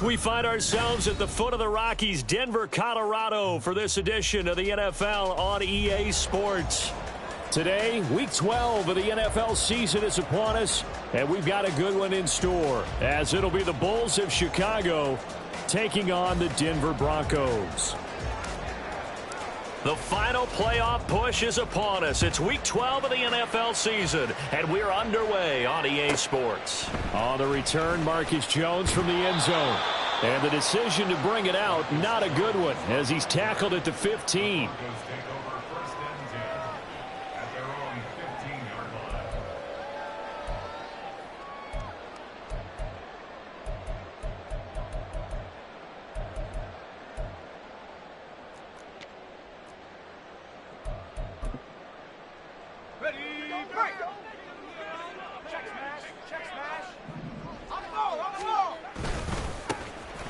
We find ourselves at the foot of the Rockies, Denver, Colorado, for this edition of the NFL on EA Sports. Today, Week 12 of the NFL season is upon us, and we've got a good one in store, as it'll be the Bulls of Chicago taking on the Denver Broncos. The final playoff push is upon us. It's Week 12 of the NFL season, and we're underway on EA Sports. On the return, Marcus Jones from the end zone. And the decision to bring it out, not a good one, as he's tackled at the 15.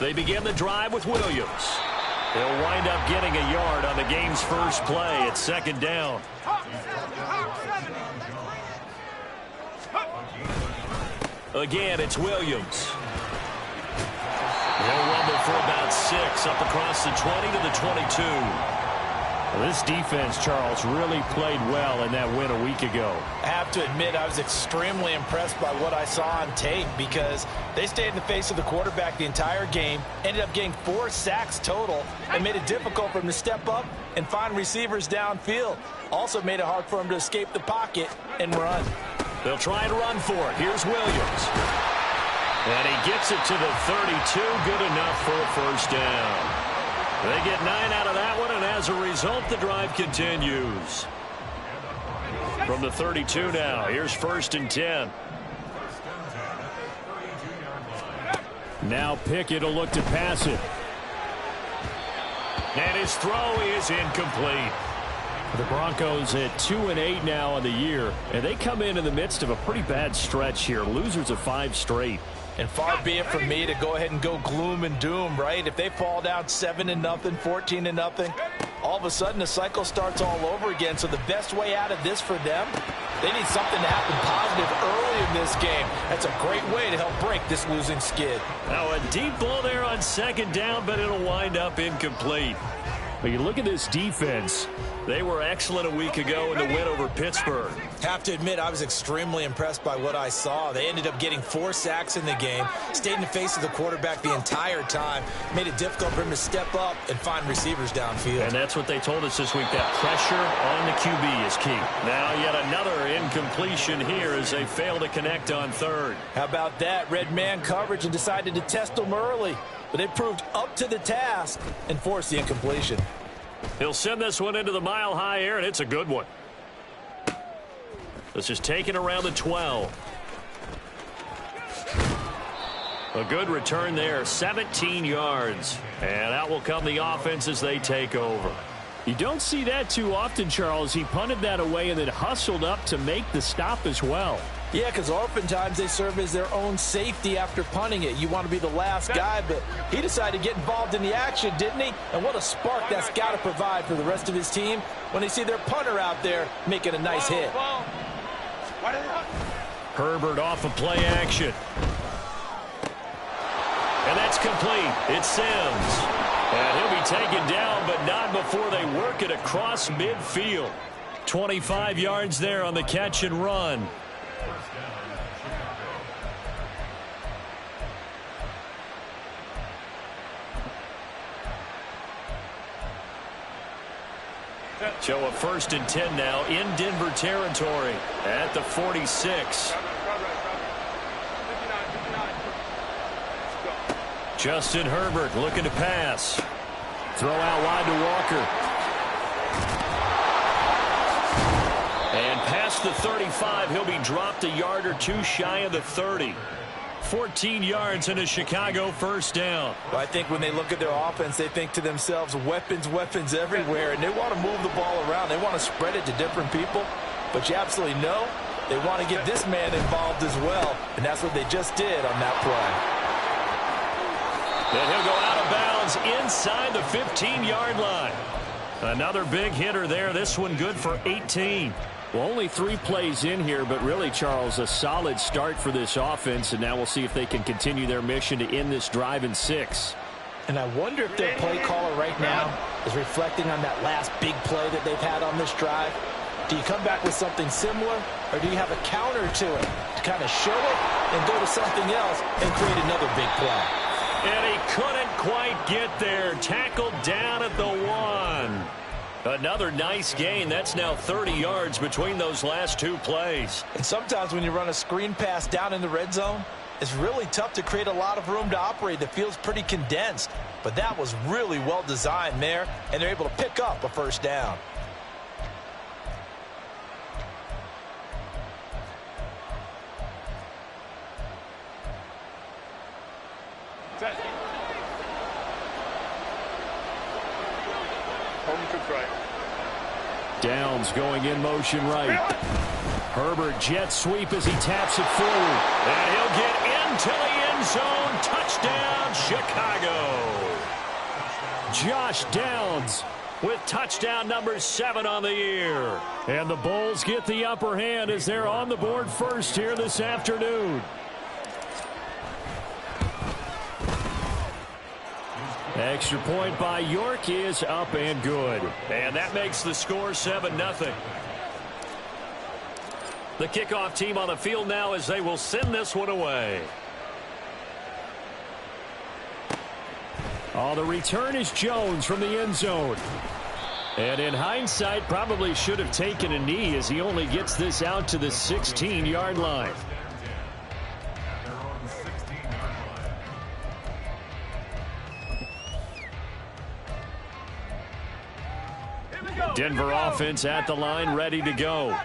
They begin the drive with Williams. He'll wind up getting a yard on the game's first play. It's second down. Again, it's Williams. He'll rumble for about 6 up across the 20 to the 22. Well, this defense, Charles, really played well in that win a week ago. I have to admit, I was extremely impressed by what I saw on tape because they stayed in the face of the quarterback the entire game, ended up getting 4 sacks total, and made it difficult for him to step up and find receivers downfield. Also made it hard for him to escape the pocket and run. They'll try and run for it. Here's Williams. And he gets it to the 32. Good enough for a first down. They get 9 out of that one, and as a result, the drive continues. From the 32 now, here's 1st and 10. Now Pickett will look to pass it. And his throw is incomplete. The Broncos at 2-8 now on the year, and they come in the midst of a pretty bad stretch here. Losers of 5 straight. And far be it from me to go ahead and go gloom and doom, right? If they fall down 7-0, 14-0, all of a sudden the cycle starts all over again. So the best way out of this for them, they need something to happen positive early in this game. That's a great way to help break this losing skid. Now a deep ball there on second down, but it'll wind up incomplete. But you look at this defense. They were excellent a week ago in the win over Pittsburgh. Have to admit, I was extremely impressed by what I saw. They ended up getting 4 sacks in the game, stayed in the face of the quarterback the entire time, made it difficult for him to step up and find receivers downfield. And that's what they told us this week, that pressure on the QB is key. Now yet another incompletion here as they fail to connect on 3rd. How about that? Red man coverage and decided to test them early. But they proved up to the task and forced the incompletion. He'll send this one into the mile-high air, and it's a good one. This is taken around the 12. A good return there, 17 yards. And out will come the offense as they take over. You don't see that too often, Charles. He punted that away and then hustled up to make the stop as well. Yeah, because oftentimes they serve as their own safety after punting it. You want to be the last guy, but he decided to get involved in the action, didn't he? And what a spark that's got to provide for the rest of his team when they see their punter out there making a nice hit. Herbert off of play action. And that's complete. It's Sims. And he'll be taken down, but not before they work it across midfield. 25 yards there on the catch and run. So a 1st and 10 now in Denver territory at the 46. Justin Herbert looking to pass. Throw out wide to Walker. And past the 35, he'll be dropped a yard or 2 shy of the 30. 14 yards and a Chicago first down. Well, I think when they look at their offense, they think to themselves, weapons, weapons everywhere, and they want to move the ball around. They want to spread it to different people, but you absolutely know they want to get this man involved as well, and that's what they just did on that play. And he'll go out of bounds inside the 15-yard line. Another big hitter there, this one good for 18. Well, only 3 plays in here, but really, Charles, a solid start for this offense, and now we'll see if they can continue their mission to end this drive in 6. And I wonder if their play caller right now is reflecting on that last big play that they've had on this drive. Do you come back with something similar, or do you have a counter to it to kind of show it and go to something else and create another big play? And he couldn't quite get there. Tackled down at the 1. Another nice gain. That's now 30 yards between those last 2 plays. And sometimes when you run a screen pass down in the red zone, it's really tough to create a lot of room to operate. The field's pretty condensed. But that was really well designed there, and they're able to pick up a first down. Downs going in motion right. Herbert jet sweep as he taps it forward. And he'll get into the end zone. Touchdown, Chicago. Josh Downs with touchdown number 7 on the year. And the Bulls get the upper hand as they're on the board first here this afternoon. Extra point by York is up and good. And that makes the score 7-0. The kickoff team on the field now as they will send this one away. Oh, the return is Jones from the end zone. And in hindsight, probably should have taken a knee as he only gets this out to the 16-yard line. Denver offense at the line, ready to go.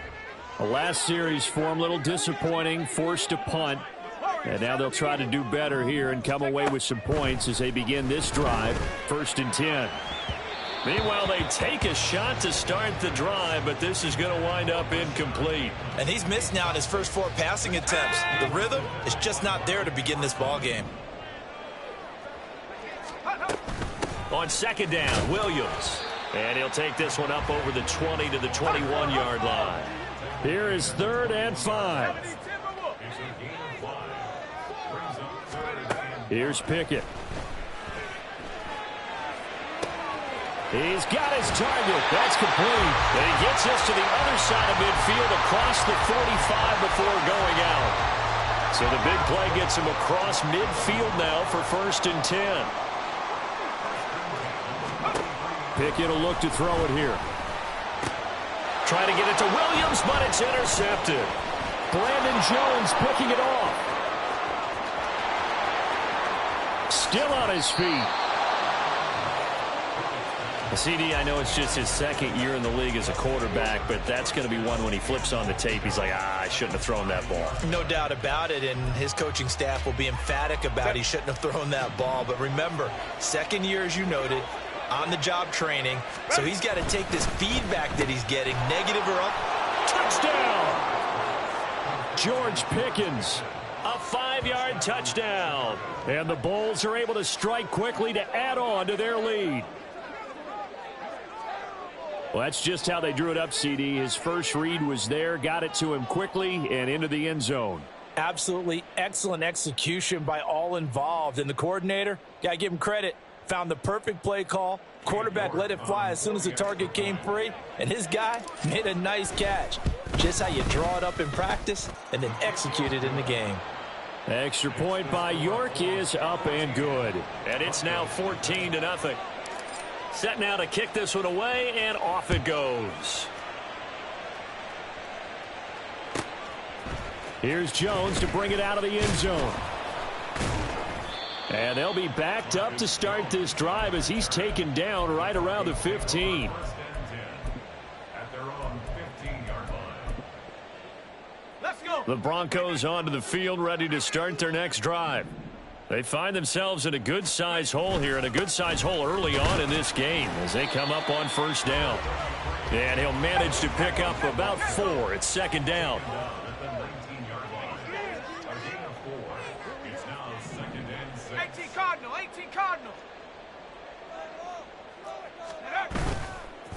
The last series for them, a little disappointing, forced to punt. And now they'll try to do better here and come away with some points as they begin this drive, 1st and 10. Meanwhile, they take a shot to start the drive, but this is going to wind up incomplete. And he's missed now in his first 4 passing attempts. The rhythm is just not there to begin this ball game. On 2nd down, Williams. And he'll take this one up over the 20 to the 21-yard line. Here is 3rd and 5. Here's Pickett. He's got his target. That's complete. And he gets us to the other side of midfield across the 45 before going out. So the big play gets him across midfield now for 1st and 10. Pickett will look to throw it here. Trying to get it to Williams, but it's intercepted. Brandon Jones picking it off. Still on his feet. CD, I know it's just his 2nd year in the league as a quarterback, but that's going to be one when he flips on the tape. He's like, I shouldn't have thrown that ball. No doubt about it, and his coaching staff will be emphatic about he shouldn't have thrown that ball. But remember, 2nd year, as you noted, on-the-job training, so he's got to take this feedback that he's getting, negative or up. Touchdown! George Pickens, a 5-yard touchdown. And the Bulls are able to strike quickly to add on to their lead. Well, that's just how they drew it up, CD. His first read was there, got it to him quickly, and into the end zone. Absolutely excellent execution by all involved. And the coordinator, got to give him credit, found the perfect play call. Quarterback let it fly as soon as the target came free, and his guy made a nice catch. Just how you draw it up in practice and then execute it in the game. Extra point by York is up and good. And it's now 14-0. Set now to kick this one away, and off it goes. Here's Jones to bring it out of the end zone. And they'll be backed up to start this drive as he's taken down right around the 15. The Broncos onto the field, ready to start their next drive. They find themselves in a good-sized hole here, and a good-sized hole early on in this game as they come up on 1st down. And he'll manage to pick up about 4 at 2nd down. 18 Cardinal.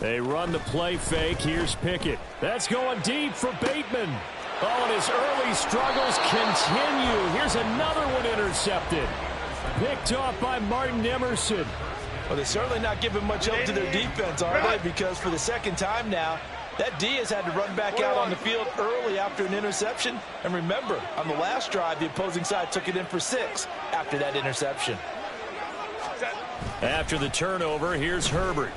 They run the play fake. Here's Pickett. That's going deep for Bateman. Oh, and his early struggles continue. Here's another one intercepted. Picked off by Martin Emerson. Well, they're certainly not giving much help to their defense, are they? Because for the second time now, that D has had to run back out on the field early after an interception. And remember, on the last drive, the opposing side took it in for 6 after that interception. After the turnover, here's Herbert.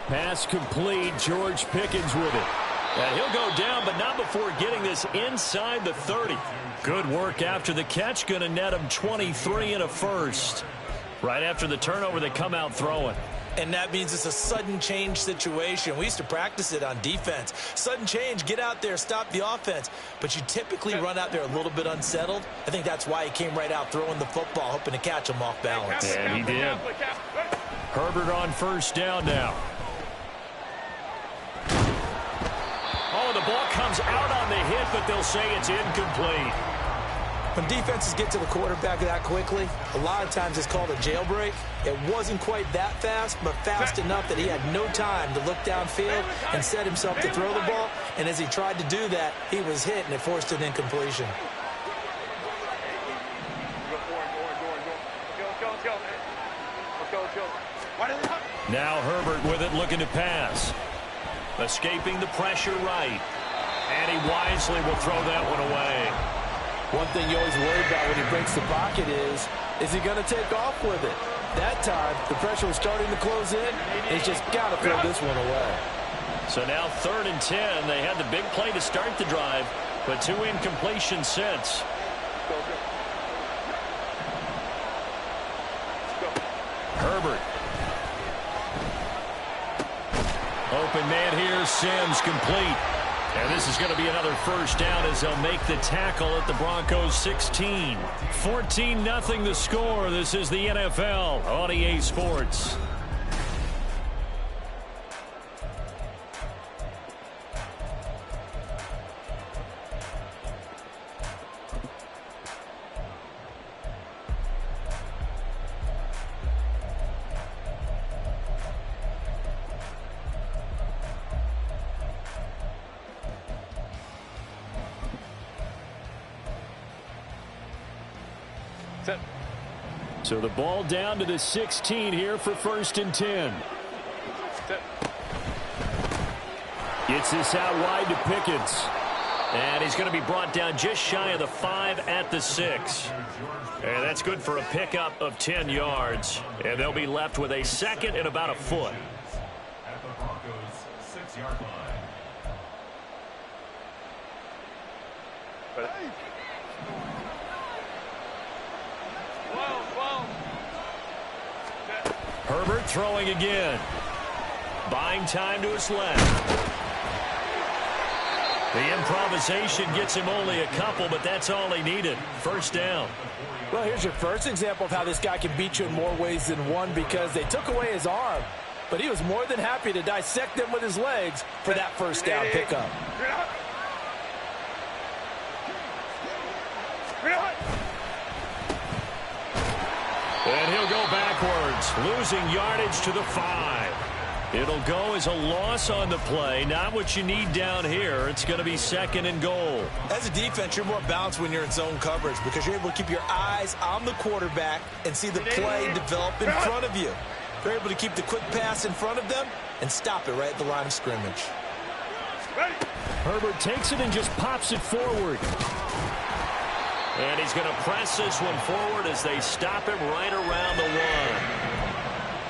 Pass complete. George Pickens with it. And he'll go down, but not before getting this inside the 30. Good work after the catch. Going to net him 23 and a first. Right after the turnover, they come out throwing. And that means it's a sudden change situation. We used to practice it on defense. Sudden change, get out there, stop the offense. But you typically run out there a little bit unsettled. I think that's why he came right out throwing the football, hoping to catch him off balance. And he did. Herbert on first down now. Oh, the ball comes out on the hit, but they'll say it's incomplete. When defenses get to the quarterback that quickly, a lot of times it's called a jailbreak. It wasn't quite that fast, but fast enough that he had no time to look downfield and set himself to throw the ball. And as he tried to do that, he was hit, and it forced an incompletion. Now Herbert with it, looking to pass. Escaping the pressure right. And he wisely will throw that one away. One thing you always worry about when he breaks the pocket is he going to take off with it? That time, the pressure was starting to close in. He's just got to throw this one away. So now 3rd and 10. They had the big play to start the drive, but 2 incompletions since. Herbert. Open man here, Sims complete. And this is going to be another first down as they'll make the tackle at the Broncos 16. 14-0 the score. This is the NFL on EA Sports. So the ball down to the 16 here for 1st and 10. Gets this out wide to Pickens. And he's going to be brought down just shy of the 5 at the 6. And that's good for a pickup of 10 yards. And they'll be left with a 2nd and about a foot. At the Broncos 6-yard line. Herbert throwing again. Buying time to his left. The improvisation gets him only a couple, but that's all he needed. First down. Well, here's your first example of how this guy can beat you in more ways than one, because they took away his arm, but he was more than happy to dissect them with his legs for that first down pickup. And he'll go backwards, losing yardage to the 5. It'll go as a loss on the play. Not what you need down here. It's going to be 2nd and goal. As a defense, you're more balanced when you're in zone coverage because you're able to keep your eyes on the quarterback and see the play develop in front of you. They're able to keep the quick pass in front of them and stop it right at the line of scrimmage. Herbert takes it and just pops it forward. And he's going to press this one forward as they stop him right around the 1.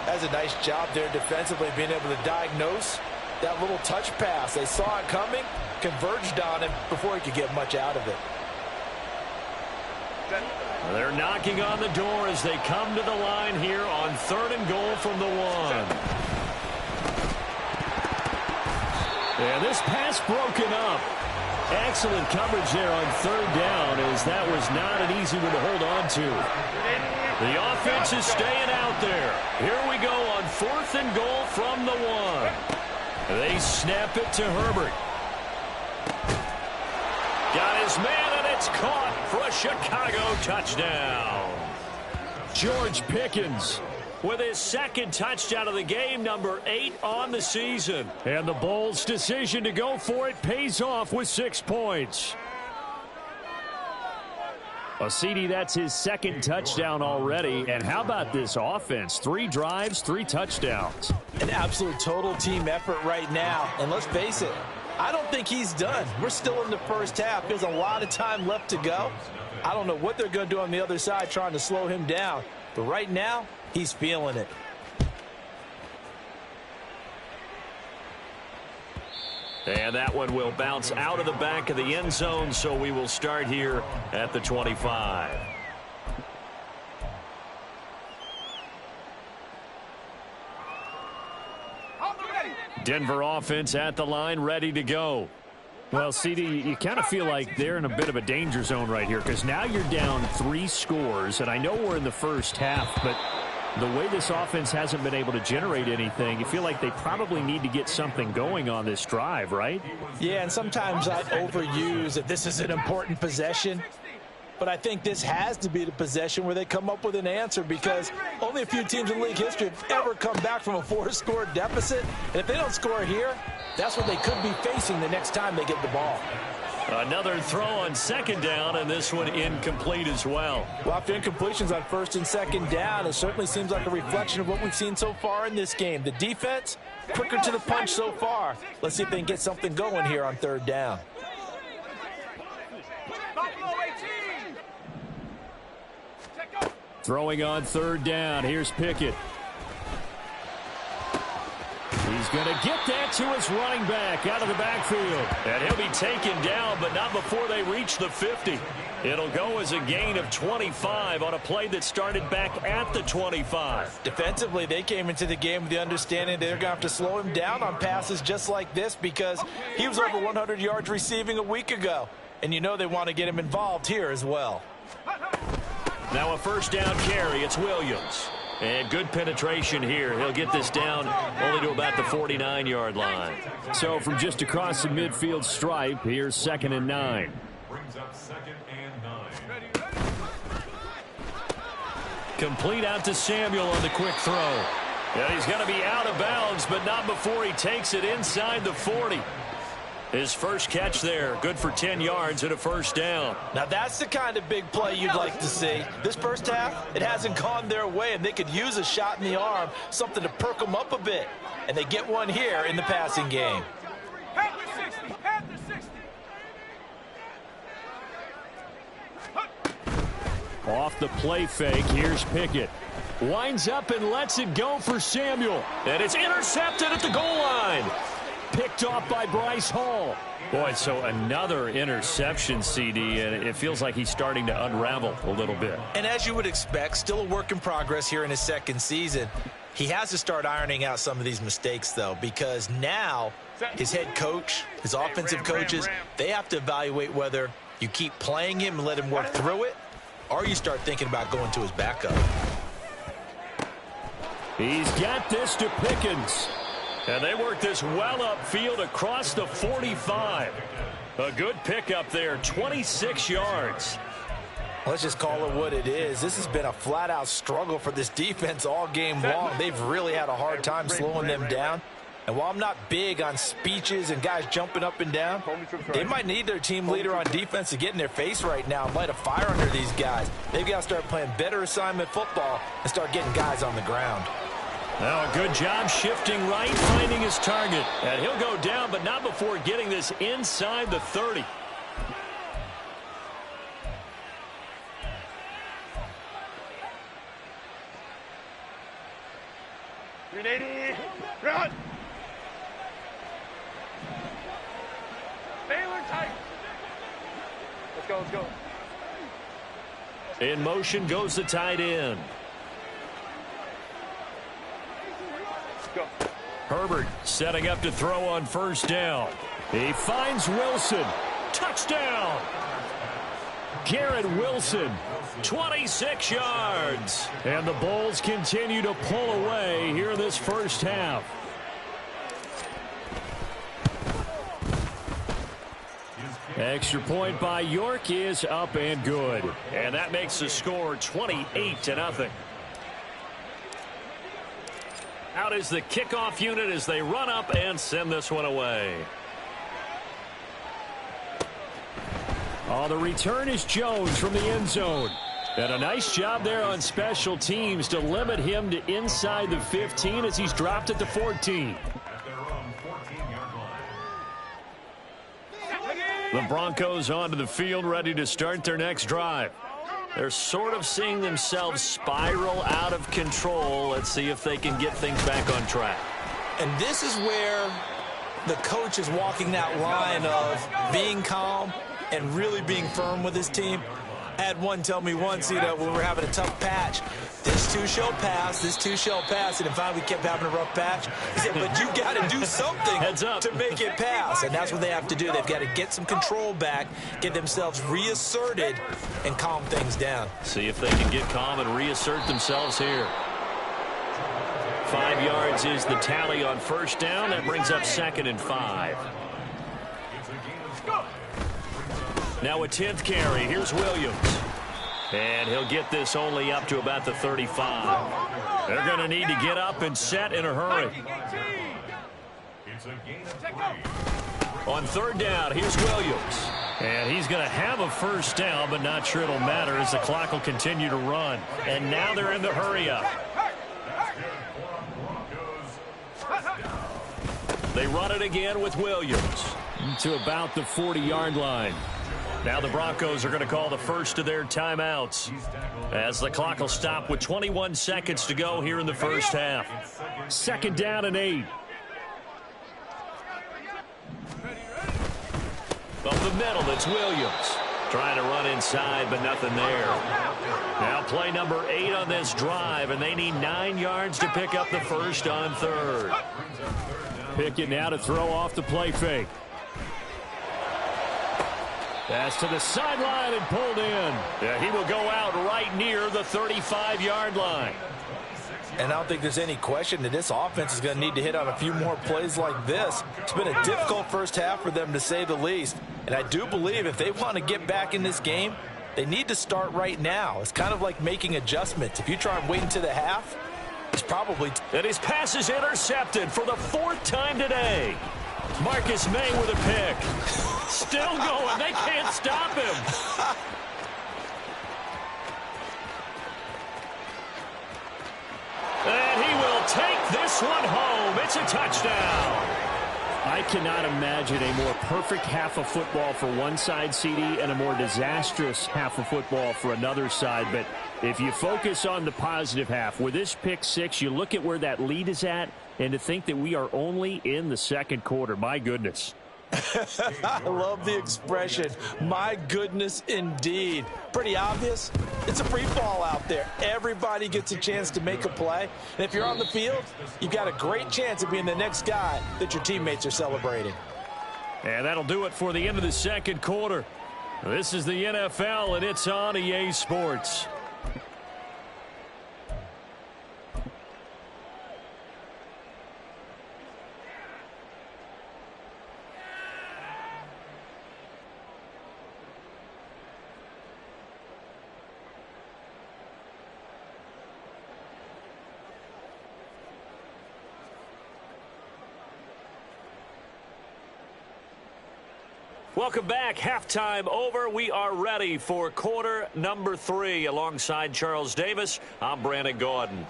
That's a nice job there defensively, being able to diagnose that little touch pass. They saw it coming, converged on him before he could get much out of it. They're knocking on the door as they come to the line here on 3rd and goal from the 1. And this pass broken up. Excellent coverage there on 3rd down, as that was not an easy one to hold on to. The offense is staying out there. Here we go on 4th and goal from the 1. They snap it to Herbert. Got his man, and it's caught for a Chicago touchdown. George Pickens with his second touchdown of the game, number 8 on the season. And the Bulls' decision to go for it pays off with 6 points. Well, CD, that's his second touchdown already. And how about this offense? 3 drives, 3 touchdowns. An absolute total team effort right now. And let's face it, I don't think he's done. We're still in the first half. There's a lot of time left to go. I don't know what they're going to do on the other side trying to slow him down. But right now, he's feeling it. And that one will bounce out of the back of the end zone, so we will start here at the 25. Denver offense at the line, ready to go. Well, CD, you kind of feel like they're in a bit of a danger zone right here because now you're down 3 scores, and I know we're in the first half, but the way this offense hasn't been able to generate anything, you feel like they probably need to get something going on this drive, right? Yeah, and sometimes I overuse that this is an important possession. But I think this has to be the possession where they come up with an answer because only a few teams in league history have ever come back from a 4-score deficit. And if they don't score here, that's what they could be facing the next time they get the ball. Another throw on second down, and this one incomplete as well. Well, after incompletions on first and second down, it certainly seems like a reflection of what we've seen so far in this game. The defense, quicker to the punch so far. Let's see if they can get something going here on third down. Throwing on third down. Here's Pickett. He's going to get that to his running back out of the backfield. And he'll be taken down, but not before they reach the 50. It'll go as a gain of 25 on a play that started back at the 25. Defensively, they came into the game with the understanding they're going to have to slow him down on passes just like this because he was over 100 yards receiving a week ago. And you know they want to get him involved here as well. Now a first down carry. It's Williams. And good penetration here. He'll get this down only to about the 49-yard line. So from just across the midfield stripe, here's 2nd and 9. Brings up 2nd and 9. Complete out to Samuel on the quick throw. Yeah, he's going to be out of bounds, but not before he takes it inside the 40. His first catch there, good for 10 yards and a first down. Now that's the kind of big play you'd like to see. This first half, it hasn't gone their way, and they could use a shot in the arm, something to perk them up a bit. And they get one here in the passing game. Off the play fake, here's Pickett. Winds up and lets it go for Samuel. And it's intercepted at the goal line. Picked off by Bryce Hall. Boy, so another interception, CD, and it feels like he's starting to unravel a little bit. And as you would expect, still a work in progress here in his second season. He has to start ironing out some of these mistakes, though, because now his head coach, his offensive coaches, they have to evaluate whether you keep playing him and let him work through it, or you start thinking about going to his backup. He's got this to Pickens. And they work this well upfield across the 45. A good pickup there, 26 yards. Let's just call it what it is. This has been a flat-out struggle for this defense all game long. They've really had a hard time slowing them down. And while I'm not big on speeches and guys jumping up and down, they might need their team leader on defense to get in their face right now and light a fire under these guys. They've got to start playing better assignment football and start getting guys on the ground. Now a good job shifting right, finding his target. And he'll go down, but not before getting this inside the 30. Run! Baylor tight. Let's go, let's go. In motion goes the tight end. Herbert setting up to throw on first down. He finds Wilson. Touchdown! Garrett Wilson, 26 yards. And the Bulls continue to pull away here in this first half. Extra point by York is up and good. And that makes the score 28-0. Out is the kickoff unit as they run up and send this one away. Oh, the return is Jones from the end zone. And a nice job there on special teams to limit him to inside the 15 as he's dropped at the 14. The Broncos onto the field ready to start their next drive. They're sort of seeing themselves spiral out of control. Let's see if they can get things back on track. And this is where the coach is walking that line of being calm and really being firm with his team. I had one tell me once, when we were having a tough patch, this too shall pass, this too shall pass, and finally we kept having a rough patch. He said, but you got to do something to make it pass, and that's what they have to do. They've got to get some control back, get themselves reasserted, and calm things down. See if they can get calm and reassert themselves here. 5 yards is the tally on first down. That brings up 2nd and 5. Now a 10th carry. Here's Williams. And he'll get this only up to about the 35. They're going to need to get up and set in a hurry. On 3rd down, here's Williams. And he's going to have a first down, but not sure it'll matter as the clock will continue to run. And now they're in the hurry up. They run it again with Williams to about the 40-yard line. Now the Broncos are going to call the first of their timeouts as the clock will stop with 21 seconds to go here in the first half. 2nd down and 8. Up the middle, it's Williams. Trying to run inside, but nothing there. Now play number 8 on this drive, and they need 9 yards to pick up the first on 3rd. Pickett now to throw off the play fake. Pass to the sideline and pulled in. Yeah, he will go out right near the 35-yard line. And I don't think there's any question that this offense is going to need to hit on a few more plays like this. It's been a difficult first half for them, to say the least. And I do believe if they want to get back in this game, they need to start right now. It's kind of like making adjustments. If you try and wait until the half, it's probably... And his pass is intercepted for the 4th time today. Marcus May with a pick. Still going. They can't stop him. And he will take this one home. It's a touchdown. I cannot imagine a more perfect half of football for one side, CD, and a more disastrous half of football for another side. But if you focus on the positive half, with this pick 6, you look at where that lead is at, and to think that we are only in the 2nd quarter. My goodness. I love the expression, my goodness indeed. Pretty obvious. It's a free fall out there. Everybody gets a chance to make a play. And if you're on the field, you've got a great chance of being the next guy that your teammates are celebrating. And that'll do it for the end of the 2nd quarter. This is the NFL, and it's on EA Sports. Welcome back. Halftime over. We are ready for quarter number 3. Alongside Charles Davis, I'm Brandon Gordon.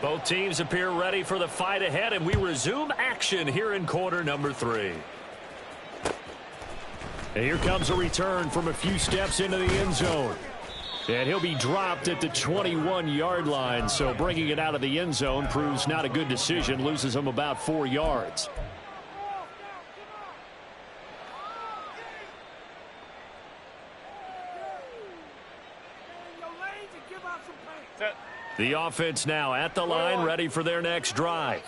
Both teams appear ready for the fight ahead, and we resume action here in quarter number 3. And here comes a return from a few steps into the end zone. And he'll be dropped at the 21-yard line, so bringing it out of the end zone proves not a good decision, loses him about 4 yards. The offense now at the line, ready for their next drive.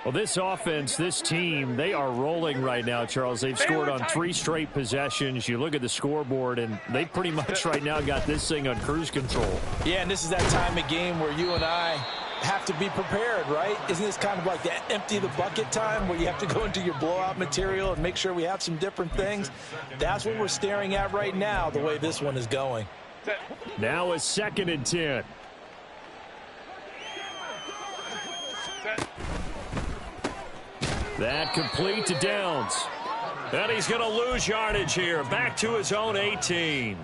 Well, this offense, this team, they are rolling right now, Charles. They've scored on 3 straight possessions. You look at the scoreboard, and they pretty much right now got this thing on cruise control. Yeah, and this is that time of game where you and I have to be prepared, right? Isn't this kind of like that empty the bucket time where you have to go into your blowout material and make sure we have some different things? That's what we're staring at right now, the way this one is going. Now a 2nd and 10. That complete to Downs. And he's going to lose yardage here. Back to his own 18.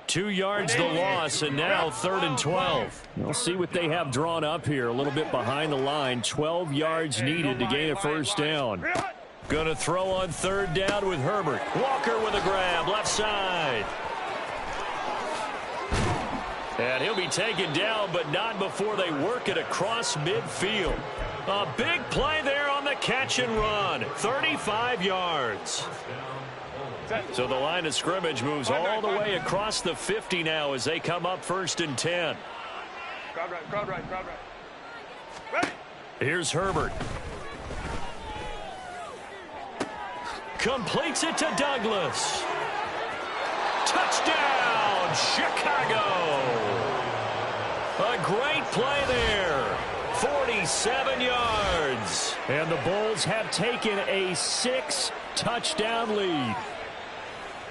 2 yards the loss, and now 3rd and 12. We'll see what they have drawn up here. A little bit behind the line. 12 yards needed to gain a first down. Going to throw on 3rd down with Herbert. Walker with a grab, left side. And he'll be taken down, but not before they work it across midfield. A big play there on the catch and run. 35 yards. So the line of scrimmage moves all the way across the 50 now as they come up 1st and 10. Crowd right. Here's Herbert. Completes it to Douglas. Touchdown, Chicago. A great play there. 47 yards. And the Bulls have taken a 6-touchdown lead.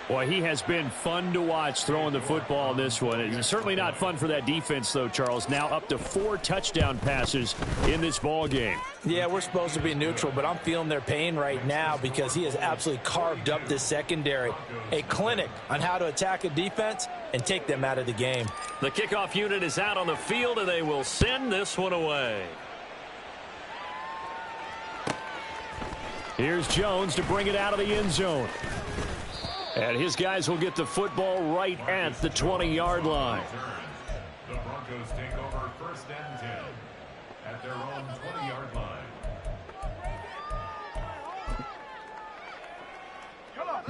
Boy, he has been fun to watch throwing the football in this one. It's certainly not fun for that defense, though, Charles. Now up to 4 touchdown passes in this ball game. Yeah, we're supposed to be neutral, but I'm feeling their pain right now because he has absolutely carved up this secondary. A clinic on how to attack a defense and take them out of the game. The kickoff unit is out on the field, and they will send this one away. Here's Jones to bring it out of the end zone. And his guys will get the football right at the 20-yard line. The Broncos take over 1st and 10 at their own 20-yard line.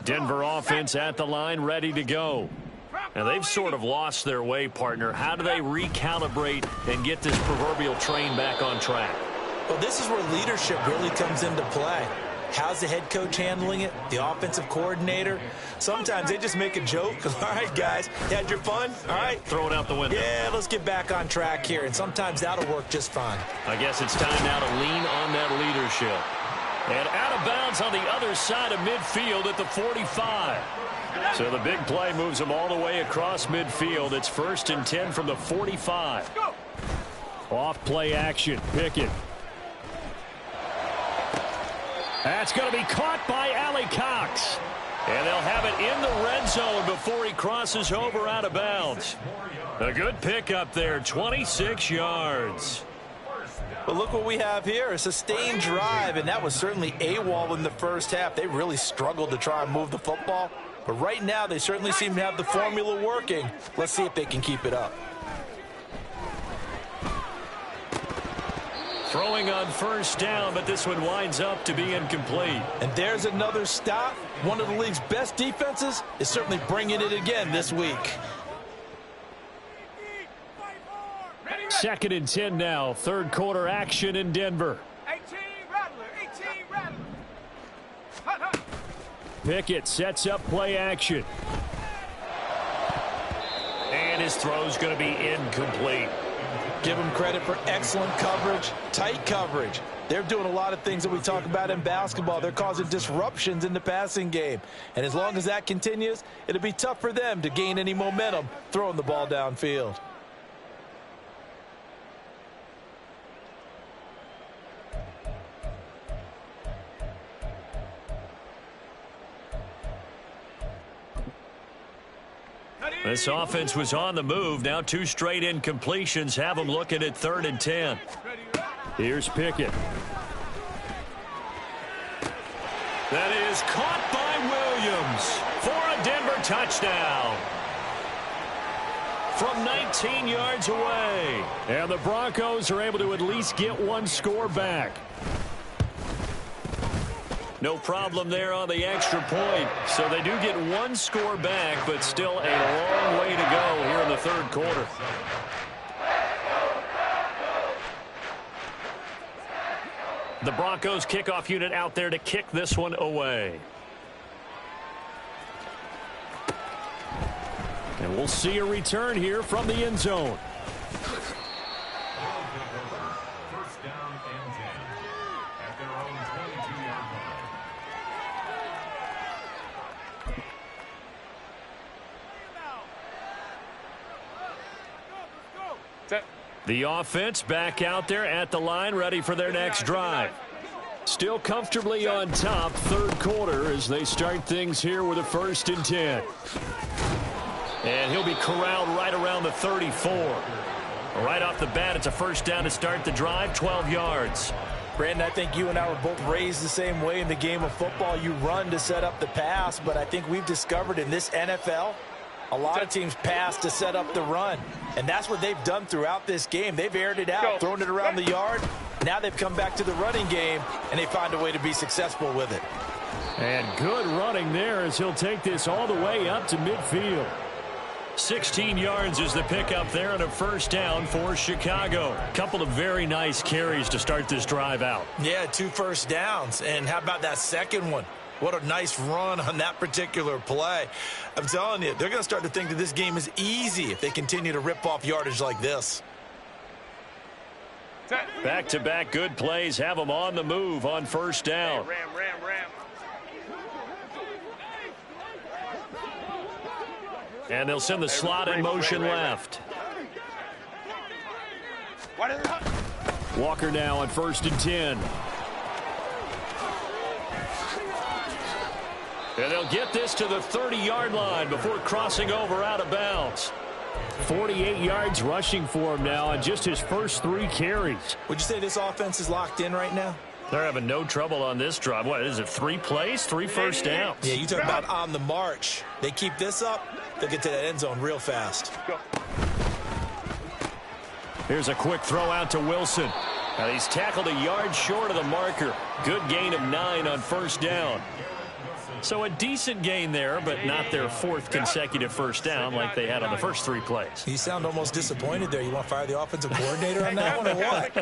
Denver offense at the line, ready to go. And they've sort of lost their way, partner. How do they recalibrate and get this proverbial train back on track? Well, this is where leadership really comes into play. How's the head coach handling it? The offensive coordinator? Sometimes they just make a joke. All right, guys, you had your fun? All right. Throw it out the window. Yeah, let's get back on track here. And sometimes that'll work just fine. I guess it's time now to lean on that leadership. And out of bounds on the other side of midfield at the 45. So the big play moves them all the way across midfield. It's 1st and 10 from the 45. Off play action. Pickett. That's going to be caught by Ali Cox. And they'll have it in the red zone before he crosses over out of bounds. A good pickup there, 26 yards. But look what we have here, a sustained drive, and that was certainly AWOL in the first half. They really struggled to try and move the football. But right now, they certainly seem to have the formula working. Let's see if they can keep it up. Throwing on 1st down, but this one winds up to be incomplete. And there's another stop. One of the league's best defenses is certainly bringing it again this week. 2nd and 10 now. 3rd quarter action in Denver. 18 Rattler. Pickett sets up play action. And his throw's going to be incomplete. Give them credit for excellent coverage, tight coverage. They're doing a lot of things that we talk about in basketball. They're causing disruptions in the passing game. And as long as that continues, it'll be tough for them to gain any momentum throwing the ball downfield. This offense was on the move. Now 2 straight incompletions have them looking at 3rd and 10. Here's Pickett. That is caught by Williams for a Denver touchdown. From 19 yards away. And the Broncos are able to at least get 1 score back. No problem there on the extra point. So they do get 1 score back, but still a long way to go here in the 3rd quarter. The Broncos kickoff unit out there to kick this one away. And we'll see a return here from the end zone. First down and 10 at their own 22-yard line. The offense back out there at the line, ready for their next drive. Still comfortably on top, third quarter, as they start things here with a 1st and 10. And he'll be corralled right around the 34. Right off the bat, it's a 1st down to start the drive, 12 yards. Brandon, I think you and I were both raised the same way in the game of football. You run to set up the pass, but I think we've discovered in this NFL, a lot of teams pass to set up the run. And that's what they've done throughout this game. They've aired it out, thrown it around the yard. Now they've come back to the running game, and they find a way to be successful with it. And good running there as he'll take this all the way up to midfield. 16 yards is the pickup there and a 1st down for Chicago. A couple of very nice carries to start this drive out. Yeah, 2 first downs. And how about that second one? What a nice run on that particular play. I'm telling you, they're going to start to think that this game is easy if they continue to rip off yardage like this. Back-to-back good plays have them on the move on 1st down. Ram. And they'll send the slot in motion left. Walker now on 1st and 10. And they'll get this to the 30-yard line before crossing over out of bounds. 48 yards rushing for him now on just his first 3 carries. Would you say this offense is locked in right now? They're having no trouble on this drive. What is it, 3 plays, 3 first downs? Yeah, you talk about on the march. They keep this up, they'll get to that end zone real fast. Here's a quick throw out to Wilson. Now he's tackled a yard short of the marker. Good gain of 9 on 1st down. So a decent gain there, but not their 4th consecutive 1st down like they had on the first 3 plays. You sound almost disappointed there. You want to fire the offensive coordinator on that one or what?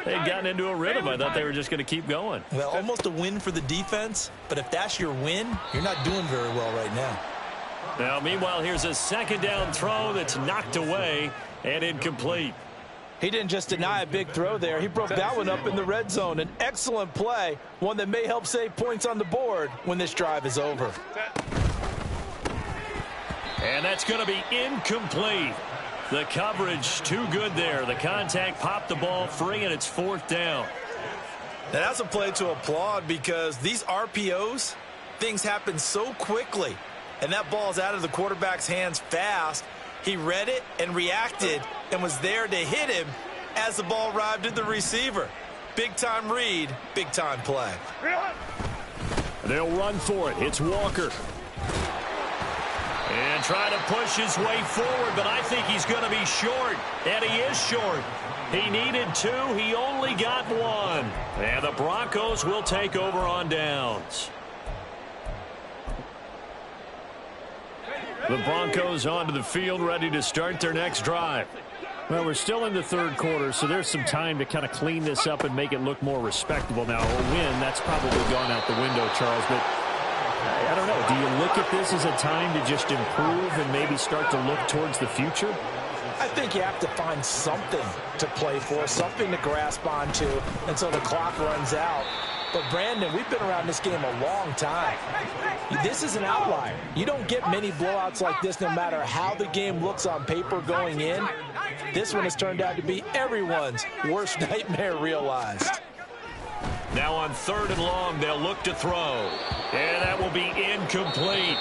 They'd gotten into a rhythm. I thought they were just going to keep going. Well, almost a win for the defense, but if that's your win, you're not doing very well right now. Now, meanwhile, here's a 2nd down throw that's knocked away and incomplete. He didn't just deny a big throw there. He broke that one up in the red zone. An excellent play, one that may help save points on the board when this drive is over. And that's going to be incomplete. The coverage too good there. The contact popped the ball free, and it's 4th down. Now that's a play to applaud because these RPOs, things happen so quickly. And that ball's out of the quarterback's hands fast. He read it and reacted and was there to hit him as the ball arrived at the receiver. Big-time read, big-time play. They'll run for it. It's Walker. And trying to push his way forward, but I think he's going to be short. And he is short. He needed 2. He only got 1. And the Broncos will take over on downs. The Broncos onto the field, ready to start their next drive. Well, we're still in the 3rd quarter, so there's some time to kind of clean this up and make it look more respectable. Now, a win, that's probably gone out the window, Charles, but I don't know. Do you look at this as a time to just improve and maybe start to look towards the future? I think you have to find something to play for, something to grasp onto until the clock runs out. But, Brandon, we've been around this game a long time. This is an outlier. You don't get many blowouts like this no matter how the game looks on paper going in. This one has turned out to be everyone's worst nightmare realized. Now on 3rd and long, they'll look to throw. And that will be incomplete.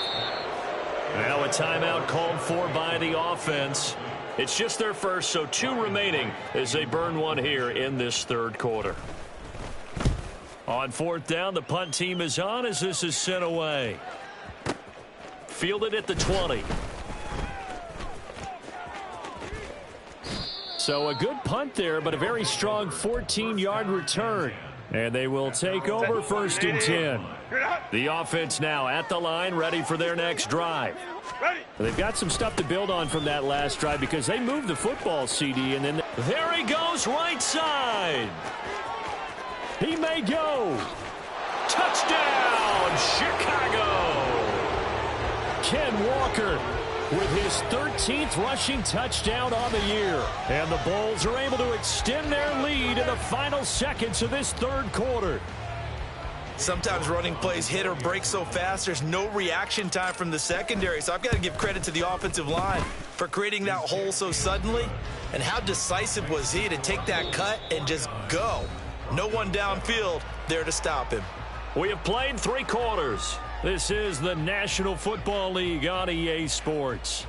Now a timeout called for by the offense. It's just their first, so 2 remaining as they burn 1 here in this 3rd quarter. On 4th down, the punt team is on as this is sent away. Fielded at the 20. So a good punt there, but a very strong 14-yard return. And they will take over 1st and 10. The offense now at the line, ready for their next drive. They've got some stuff to build on from that last drive because they moved the football, CD, and then there he goes right side. He may go. Touchdown, Chicago. Ken Walker with his 13th rushing touchdown on the year. And the Bulls are able to extend their lead in the final seconds of this 3rd quarter. Sometimes running plays hit or break so fast, there's no reaction time from the secondary. So I've got to give credit to the offensive line for creating that hole so suddenly. And how decisive was he to take that cut and just go? No one downfield there to stop him. We have played 3 quarters. This is the National Football League on EA Sports.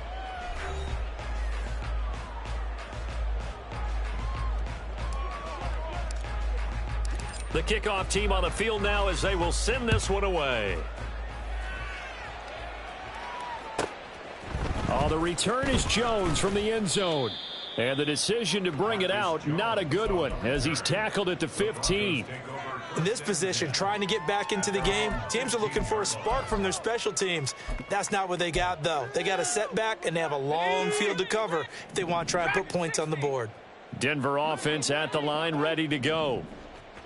The kickoff team on the field now as they will send this one away. Oh, the return is Jones from the end zone. And the decision to bring it out, not a good one, as he's tackled at the 15. In this position, trying to get back into the game, teams are looking for a spark from their special teams. That's not what they got, though. They got a setback, and they have a long field to cover if they want to try and put points on the board. Denver offense at the line, ready to go.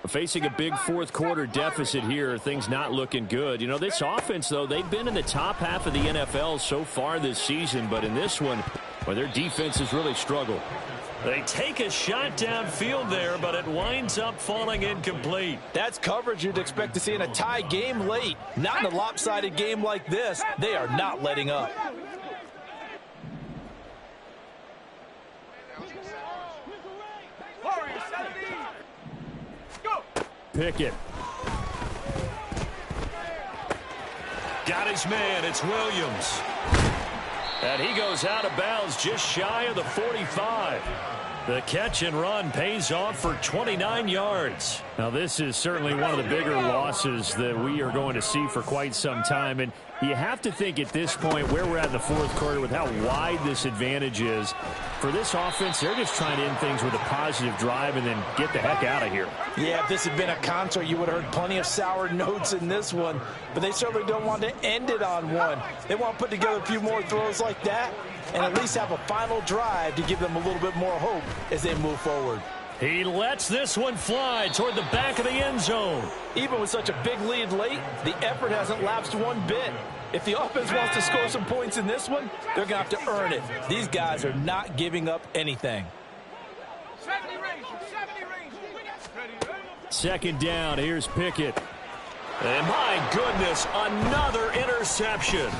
Facing a big fourth quarter deficit here, things not looking good. You know, this offense, though, they've been in the top half of the NFL so far this season, but in this one, well, their defense has really struggled. They take a shot downfield there, but it winds up falling incomplete. That's coverage you'd expect to see in a tie game late. Not in a lopsided game like this. They are not letting up. Pickett. Got his man. It's Williams. And he goes out of bounds just shy of the 45. The catch and run pays off for 29 yards. Now, this is certainly one of the bigger losses that we are going to see for quite some time. And you have to think at this point where we're at in the fourth quarter with how wide this advantage is. For this offense, they're just trying to end things with a positive drive and then get the heck out of here. Yeah, if this had been a concert, you would have heard plenty of sour notes in this one. But they certainly don't want to end it on one. They want to put together a few more throws like that and at least have a final drive to give them a little bit more hope as they move forward. He lets this one fly toward the back of the end zone. Even with such a big lead late, the effort hasn't lapsed one bit. If the offense wants to score some points in this one, they're going to have to earn it. These guys are not giving up anything. Second down, here's Pickett. And my goodness, another interception.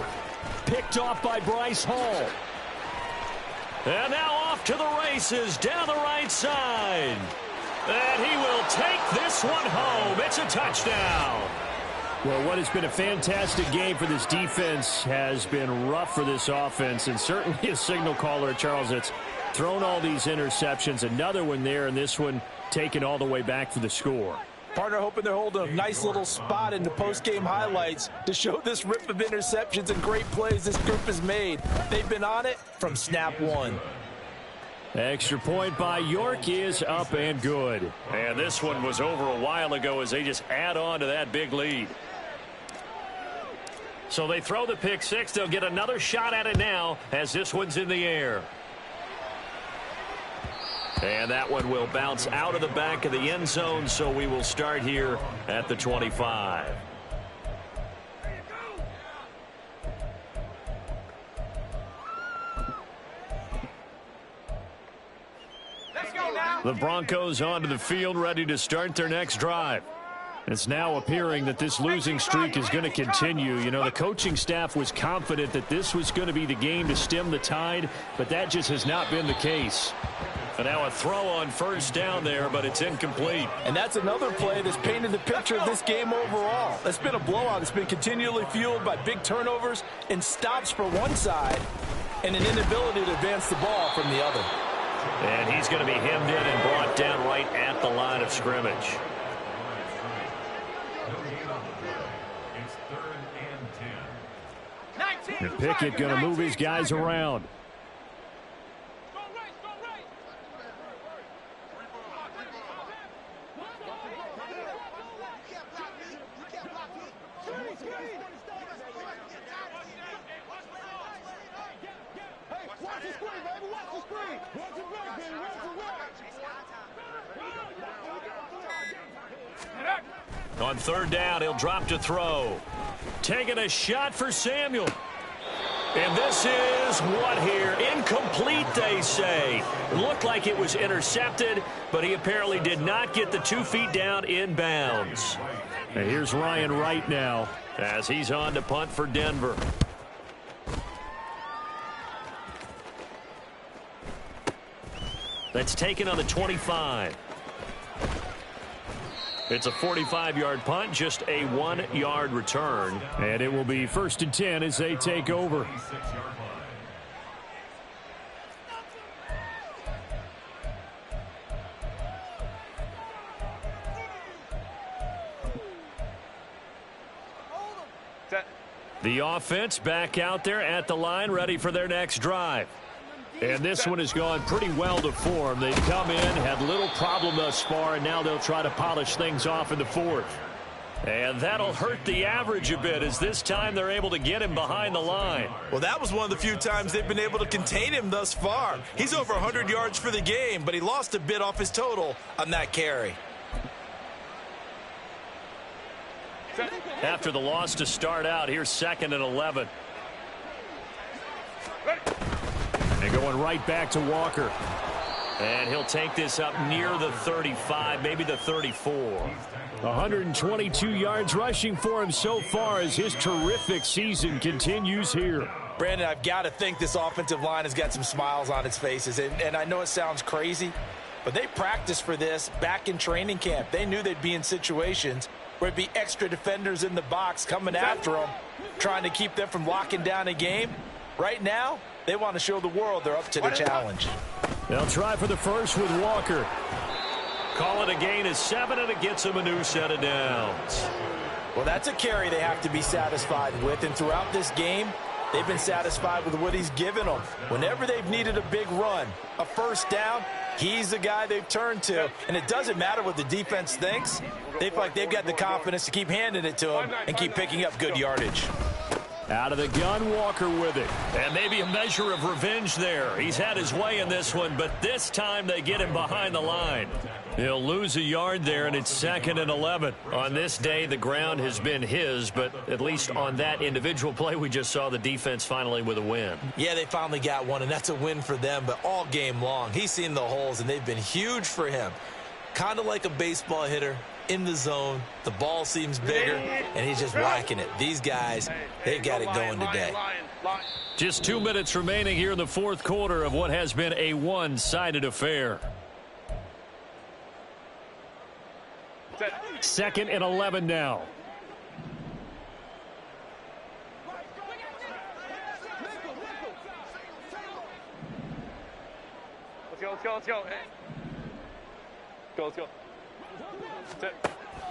Picked off by Bryce Hall. And now off to the races down the right side. And he will take this one home. It's a touchdown. Well, what has been a fantastic game for this defense has been rough for this offense, and certainly a signal caller, Charles, that's thrown all these interceptions. Another one there, and this one taken all the way back for the score. Partner hoping they're holding a nice little spot in the post-game highlights to show this rip of interceptions and great plays this group has made. They've been on it from snap one. Extra point by York is up and good. And this one was over a while ago as they just add on to that big lead. So they throw the pick six. They'll get another shot at it now as this one's in the air. And that one will bounce out of the back of the end zone, so we will start here at the 25. The Broncos onto the field, ready to start their next drive. It's now appearing that this losing streak is going to continue. You know, the coaching staff was confident that this was going to be the game to stem the tide, but that just has not been the case. And now a throw on first down there, but it's incomplete. And that's another play that's painted the picture of this game overall. It's been a blowout. It's been continually fueled by big turnovers and stops for one side and an inability to advance the ball from the other. And he's going to be hemmed in and brought down right at the line of scrimmage. It's 3rd and 10. And Pickett going to move his guys around. On third down, he'll drop to throw. Taking a shot for Samuel. And this is what here? Incomplete, they say. Looked like it was intercepted, but he apparently did not get the 2 feet down in bounds. And here's Ryan Wright now as he's on to punt for Denver. That's taken on the 25. It's a 45-yard punt, just a 1-yard return. And it will be 1st and 10 as they take over. The offense back out there at the line, ready for their next drive. And this one has gone pretty well to form. They've come in, had little problem thus far, and now they'll try to polish things off in the 4th. And that'll hurt the average a bit, as this time they're able to get him behind the line. Well, that was one of the few times they've been able to contain him thus far. He's over 100 yards for the game, but he lost a bit off his total on that carry. After the loss to start out, here's 2nd and 11. And going right back to Walker. And he'll take this up near the 35, maybe the 34. 122 yards rushing for him so far as his terrific season continues here. Brandon, I've got to think this offensive line has got some smiles on its faces. And I know it sounds crazy, but they practiced for this back in training camp. They knew they'd be in situations where there'd be extra defenders in the box coming after them, trying to keep them from locking down a game. Right now, they want to show the world they're up to the challenge. They'll try for the first with Walker. Call it a gain of 7, and it gets them a new set of downs. Well, that's a carry they have to be satisfied with, and throughout this game, they've been satisfied with what he's given them. Whenever they've needed a big run, a first down, he's the guy they've turned to. And it doesn't matter what the defense thinks. They feel like they've got the confidence to keep handing it to him and keep picking up good yardage. Out of the gun, Walker with it. And maybe a measure of revenge there. He's had his way in this one, but this time they get him behind the line. He'll lose a yard there, and it's 2nd and 11. On this day, the ground has been his, but at least on that individual play, we just saw the defense finally with a win. Yeah, they finally got one, and that's a win for them, but all game long, he's seen the holes, and they've been huge for him. Kind of like a baseball hitter. In the zone, the ball seems bigger, and he's just whacking it. These guys, they've got it going today. Just 2 minutes remaining here in the 4th quarter of what has been a one-sided affair. 2nd and 11 now. Let's go. Let's go.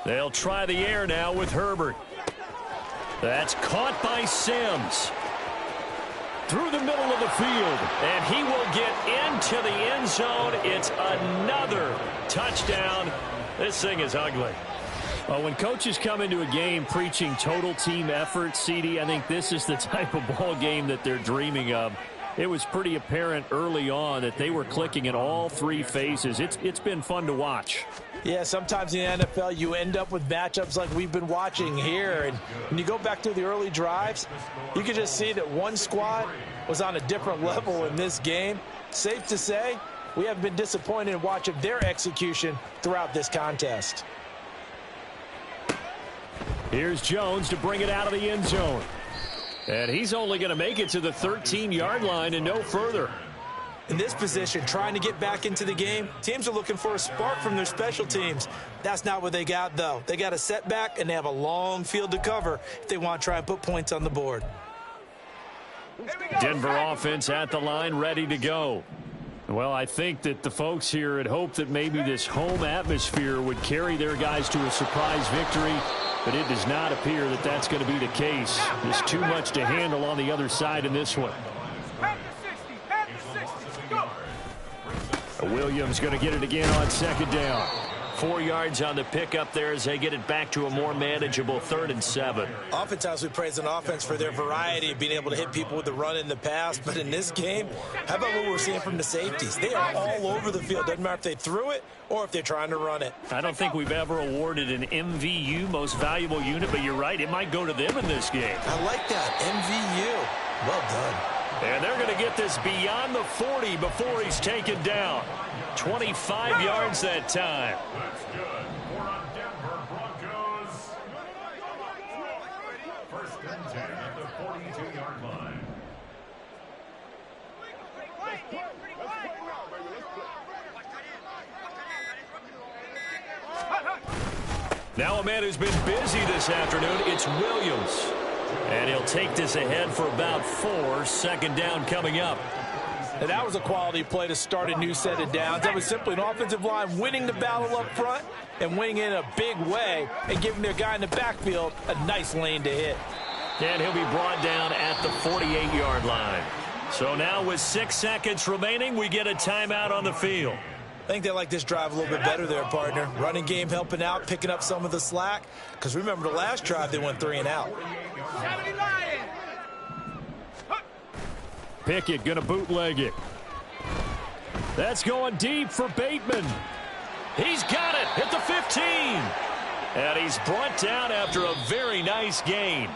They'll try the air now with Herbert. That's caught by Sims. Through the middle of the field. And he will get into the end zone. It's another touchdown. This thing is ugly. Well, when coaches come into a game preaching total team effort, CD, I think this is the type of ball game that they're dreaming of. It was pretty apparent early on that they were clicking in all 3 phases. It's been fun to watch. Yeah, sometimes in the NFL you end up with matchups like we've been watching here. And when you go back to the early drives, you can just see that one squad was on a different level in this game. Safe to say, we haven't been disappointed in watching their execution throughout this contest. Here's Jones to bring it out of the end zone. And he's only going to make it to the 13-yard line and no further. In this position, trying to get back into the game, teams are looking for a spark from their special teams. That's not what they got, though. They got a setback, and they have a long field to cover if they want to try and put points on the board. Denver offense at the line, ready to go. Well, I think that the folks here had hoped that maybe this home atmosphere would carry their guys to a surprise victory, but it does not appear that that's going to be the case. There's too much to handle on the other side in this one. Williams going to get it again on 2nd down. 4 yards on the pickup there as they get it back to a more manageable 3rd and 7. Oftentimes we praise an offense for their variety of being able to hit people with the run in the pass, but in this game, how about what we're seeing from the safeties? They are all over the field. Doesn't matter if they threw it or if they're trying to run it. I don't think we've ever awarded an MVU, most valuable unit, but you're right, it might go to them in this game. I like that, MVU. Well done. And they're going to get this beyond the 40 before he's taken down. 25 yards that time. That's good for a Denver Broncos. 1st and 10 at the 42-yard line. Now a man who's been busy this afternoon, it's Williams. And he'll take this ahead for about 4. Second down coming up. And that was a quality play to start a new set of downs. That was simply an offensive line winning the battle up front and winning in a big way and giving their guy in the backfield a nice lane to hit. And he'll be brought down at the 48-yard line. So now with 6 seconds remaining, we get a timeout on the field. I think they like this drive a little bit better there, partner. Running game helping out, picking up some of the slack. Because remember the last drive, they went 3 and out. Pickett going to bootleg it. That's going deep for Bateman. He's got it at the 15. And he's brought down after a very nice gain.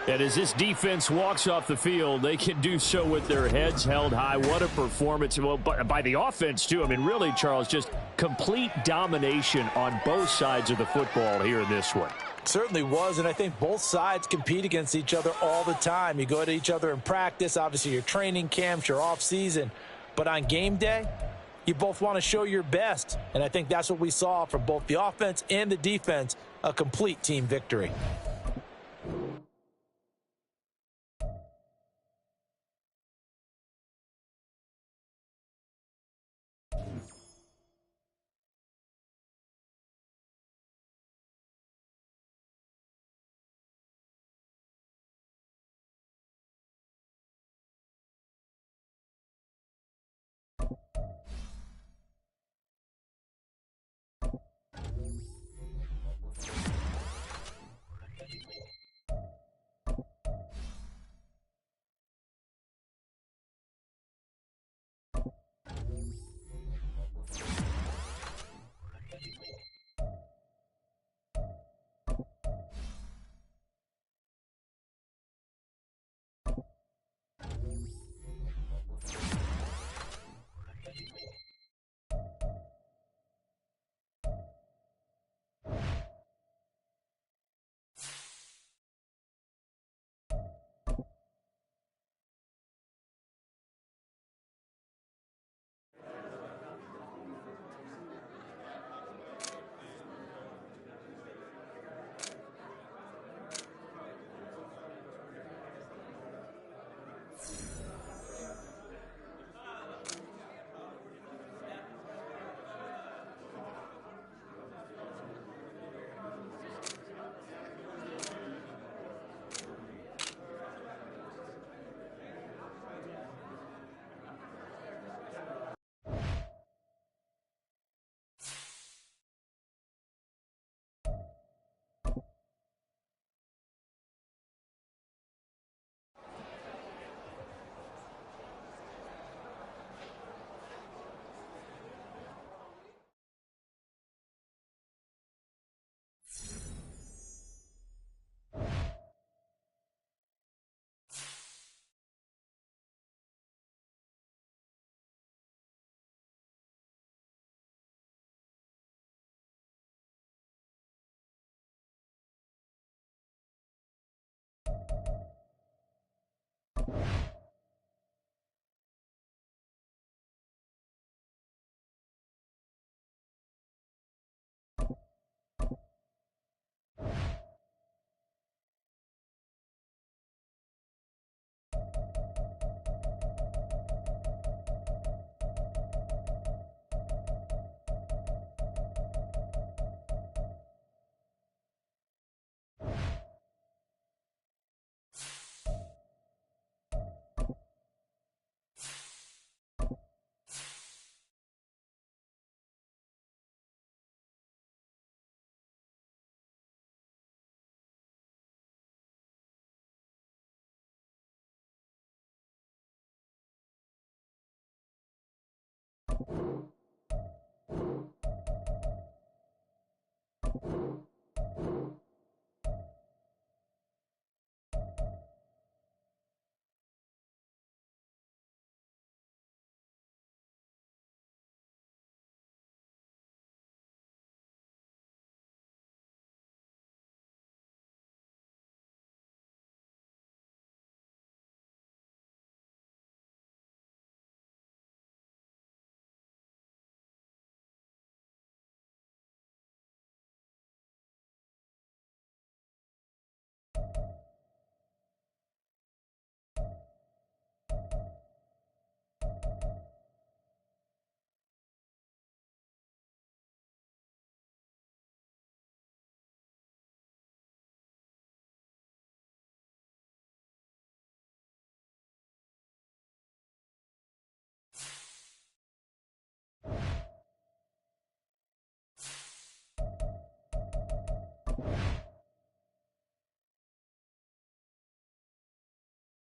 And as this defense walks off the field, they can do so with their heads held high. What a performance. Well, by the offense, too. I mean, really, Charles, just complete domination on both sides of the football here in this one. Certainly was, and I think both sides compete against each other all the time. You go to each other in practice, obviously your training camps, your off-season. But on game day, you both want to show your best. And I think that's what we saw from both the offense and the defense, a complete team victory.